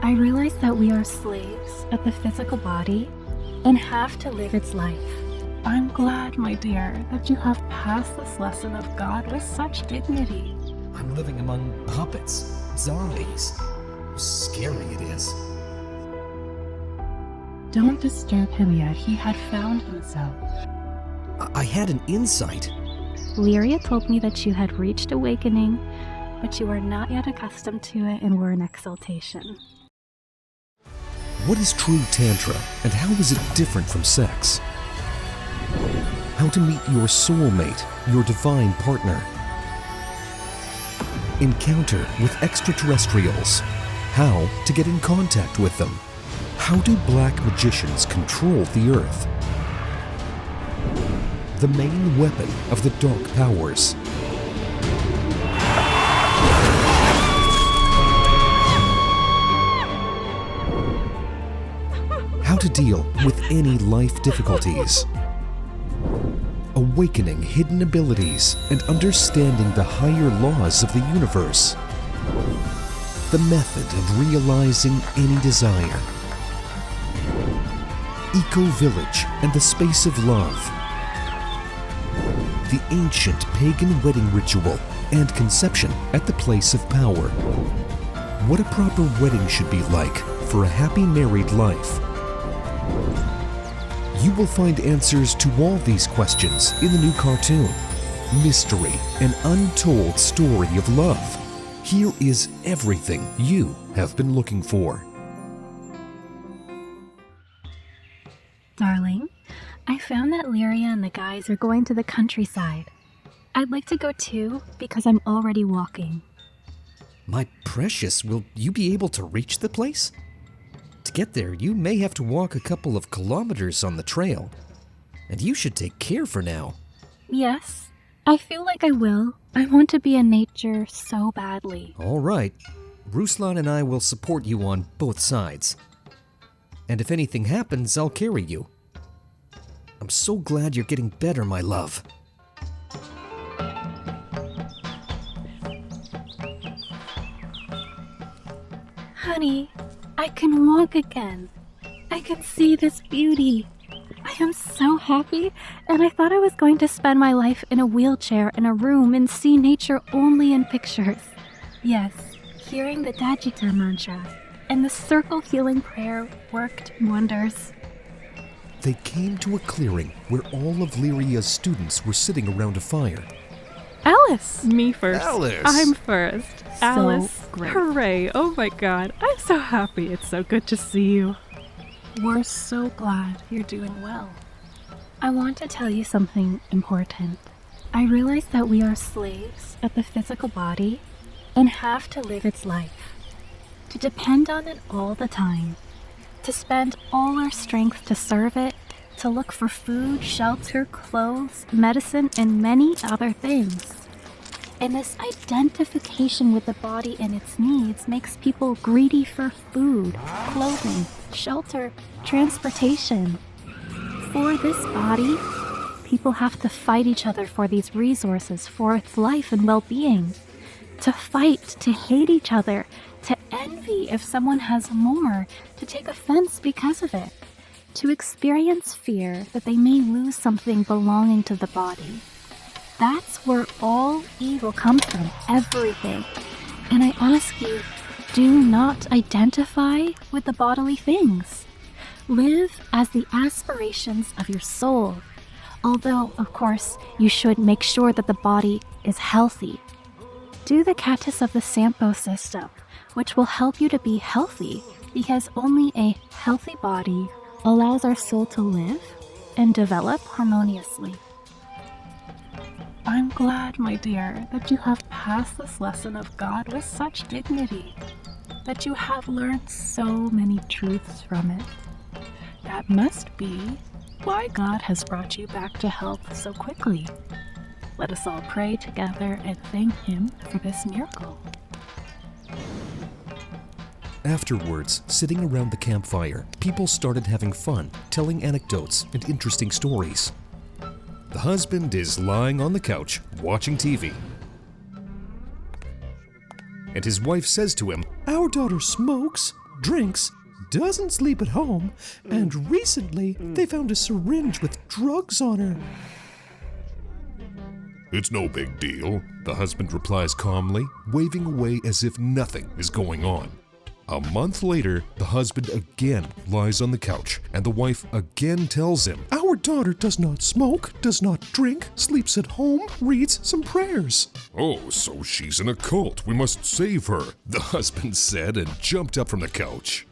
I realize that we are slaves of the physical body and have to live its life. I'm glad, my dear, that you have passed this lesson of God with such dignity. I'm living among puppets, zombies. How scary it is. Don't disturb him yet. He had found himself. I had an insight. Lyria told me that you had reached awakening, but you were not yet accustomed to it and were in exaltation. What is true Tantra, and how is it different from sex? How to meet your soulmate, your divine partner. Encounter with extraterrestrials. How to get in contact with them. How do black magicians control the earth? The main weapon of the dark powers. How to deal with any life difficulties. Awakening hidden abilities and understanding the higher laws of the universe. The method of realizing any desire. Eco-village and the space of love. The ancient pagan wedding ritual and conception at the place of power. What a proper wedding should be like for a happy married life. You will find answers to all these questions in the new cartoon, Mystery, an Untold Story of Love. Here is everything you have been looking for. Darling, I found that Lyria and the guys are going to the countryside. I'd like to go too, because I'm already walking. My precious, will you be able to reach the place? To get there, you may have to walk a couple of kilometers on the trail. And you should take care for now. Yes, I feel like I will. I want to be in nature so badly. All right. Ruslan and I will support you on both sides. And if anything happens, I'll carry you. I'm so glad you're getting better, my love. Honey, I can walk again. I can see this beauty. I am so happy, and I thought I was going to spend my life in a wheelchair in a room and see nature only in pictures. Yes, hearing the Dajita mantra and the circle healing prayer worked wonders. They came to a clearing where all of Lyria's students were sitting around a fire. Alice! Me first. Alice! I'm first. Alice. great. Hooray. Oh my god. I'm so happy. It's so good to see you. We're so glad you're doing well. I want to tell you something important. I realize that we are slaves of the physical body and have to live its life, to depend on it all the time, to spend all our strength to serve it, to look for food, shelter, clothes, medicine, and many other things. And this identification with the body and its needs makes people greedy for food, clothing, shelter, transportation. For this body, people have to fight each other for these resources, for its life and well-being. To fight, to hate each other, to envy if someone has more, to take offense because of it, to experience fear that they may lose something belonging to the body. That's where all evil comes from, everything. And I ask you, do not identify with the bodily things. Live as the aspirations of your soul. Although, of course, you should make sure that the body is healthy. Do the Katis of the Sampo system, which will help you to be healthy, because only a healthy body allows our soul to live and develop harmoniously. I'm glad, my dear, that you have passed this lesson of God with such dignity, that you have learned so many truths from it. That must be why God has brought you back to health so quickly. Let us all pray together and thank Him for this miracle. Afterwards, sitting around the campfire, people started having fun, telling anecdotes and interesting stories. The husband is lying on the couch, watching TV. And his wife says to him, "Our daughter smokes. drinks, doesn't sleep at home, and recently they found a syringe with drugs on her. It's no big deal. The husband replies calmly, waving away as if nothing is going on. A month later, the husband again lies on the couch, and the wife again tells him, "Our daughter does not smoke, does not drink, sleeps at home, reads some prayers." Oh, so she's in a cult. We must save her, The husband said and jumped up from the couch.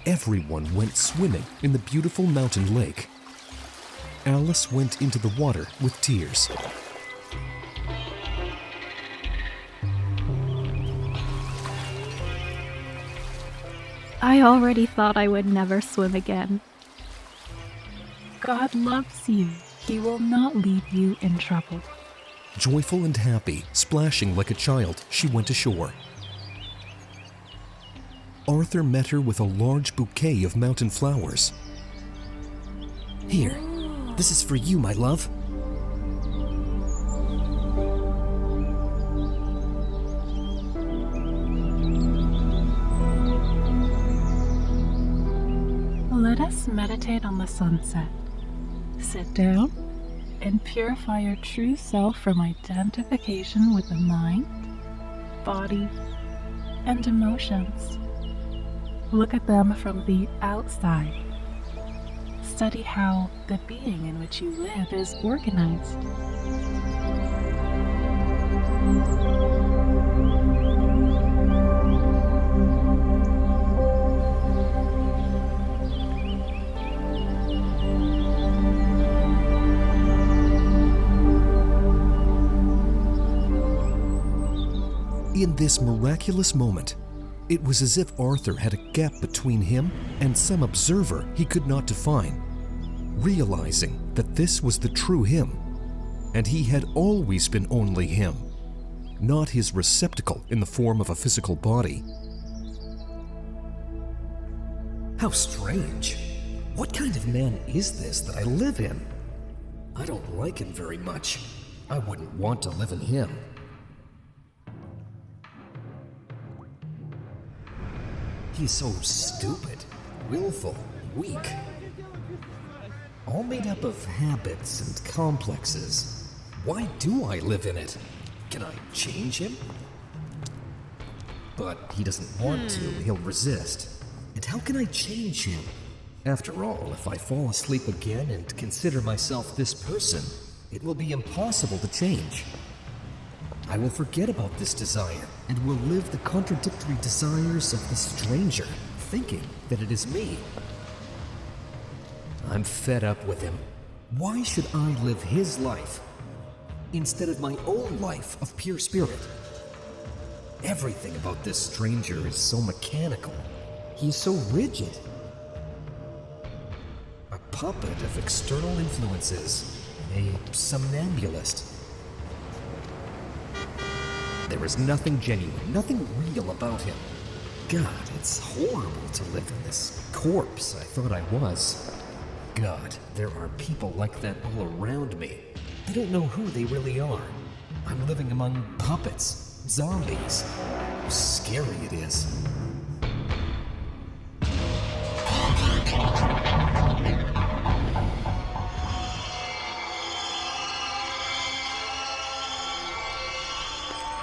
Everyone went swimming in the beautiful mountain lake. Alice went into the water with tears. I already thought I would never swim again. God loves you. He will not leave you in trouble. Joyful and happy, splashing like a child, she went ashore. Arthur met her with a large bouquet of mountain flowers. Here, this is for you, my love. Let us meditate on the sunset. Sit down and purify your true self from identification with the mind, body, and emotions. Look at them from the outside. Study how the being in which you live is organized. In this miraculous moment, it was as if Arthur had a gap between him and some observer he could not define, realizing that this was the true him, and he had always been only him, not his receptacle in the form of a physical body. How strange. What kind of man is this that I live in? I don't like him very much. I wouldn't want to live in him. He's so stupid, willful, weak. All made up of habits and complexes. Why do I live in it? Can I change him? But he doesn't want to, he'll resist. And how can I change him? After all, if I fall asleep again and consider myself this person, it will be impossible to change. I will forget about this desire and will live the contradictory desires of the stranger, thinking that it is me. I'm fed up with him. Why should I live his life instead of my own life of pure spirit? Everything about this stranger is so mechanical. He's so rigid. A puppet of external influences, a somnambulist. There is nothing genuine, nothing real about him. God, it's horrible to live in this corpse I thought I was. God, there are people like that all around me. I don't know who they really are. I'm living among puppets, zombies. How scary it is.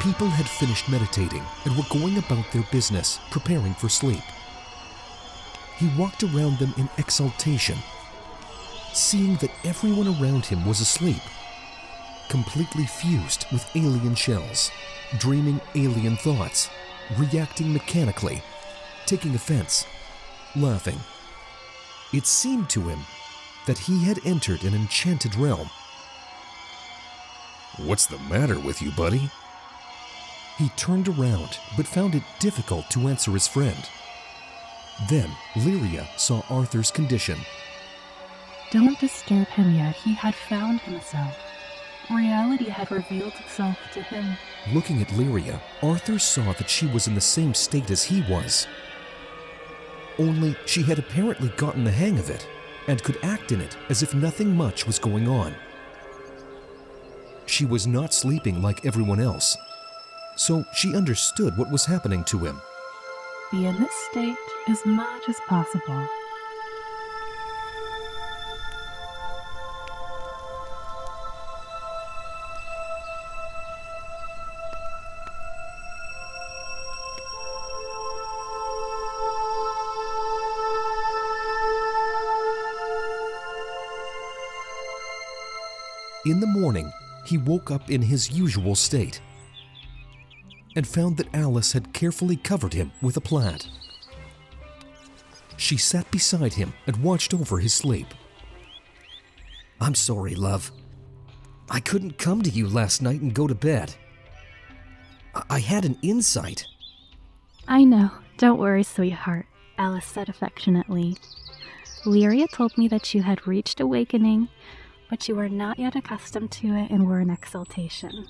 People had finished meditating and were going about their business, preparing for sleep. He walked around them in exaltation, seeing that everyone around him was asleep, completely fused with alien shells, dreaming alien thoughts, reacting mechanically, taking offense, laughing. It seemed to him that he had entered an enchanted realm. What's the matter with you, buddy? He turned around, but found it difficult to answer his friend. Then Lyria saw Arthur's condition. Don't disturb him yet. He had found himself. Reality had revealed itself to him. Looking at Lyria, Arthur saw that she was in the same state as he was. Only she had apparently gotten the hang of it, and could act in it as if nothing much was going on. She was not sleeping like everyone else. so she understood what was happening to him. Be in this state as much as possible. In the morning, he woke up in his usual state and found that Alice had carefully covered him with a plaid. She sat beside him and watched over his sleep. I'm sorry, love. I couldn't come to you last night and go to bed. I had an insight. I know. Don't worry, sweetheart, Alice said affectionately. Lyria told me that you had reached awakening, but you were not yet accustomed to it and were in exaltation.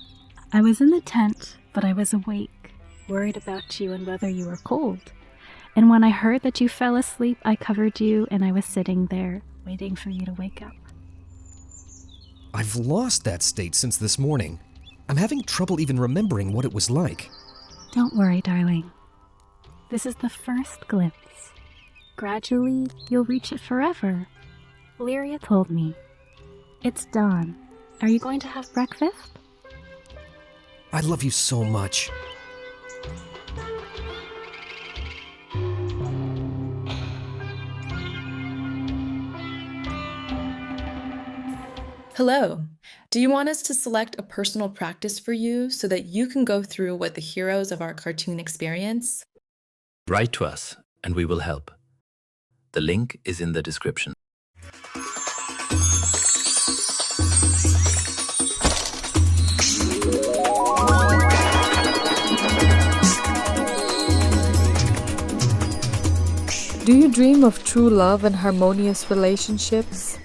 I was in the tent, but I was awake, worried about you and whether you were cold. And when I heard that you fell asleep, I covered you and I was sitting there, waiting for you to wake up. I've lost that state since this morning. I'm having trouble even remembering what it was like. Don't worry, darling. This is the first glimpse. Gradually, you'll reach it forever. Lyria told me. It's dawn. Are you going to have breakfast? I love you so much. Hello. Do you want us to select a personal practice for you so that you can go through what the heroes of our cartoon experience? Write to us and we will help. The link is in the description. Do you dream of true love and harmonious relationships?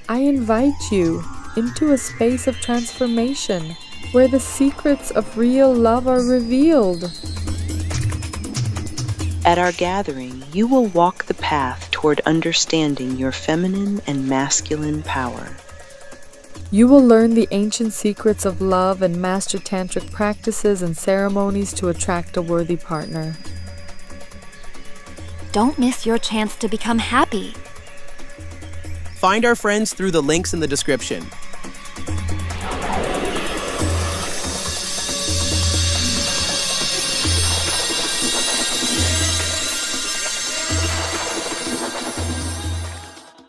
I invite you into a space of transformation where the secrets of real love are revealed. At our gathering, you will walk the path toward understanding your feminine and masculine power. You will learn the ancient secrets of love and master tantric practices and ceremonies to attract a worthy partner. Don't miss your chance to become happy. Find our friends through the links in the description.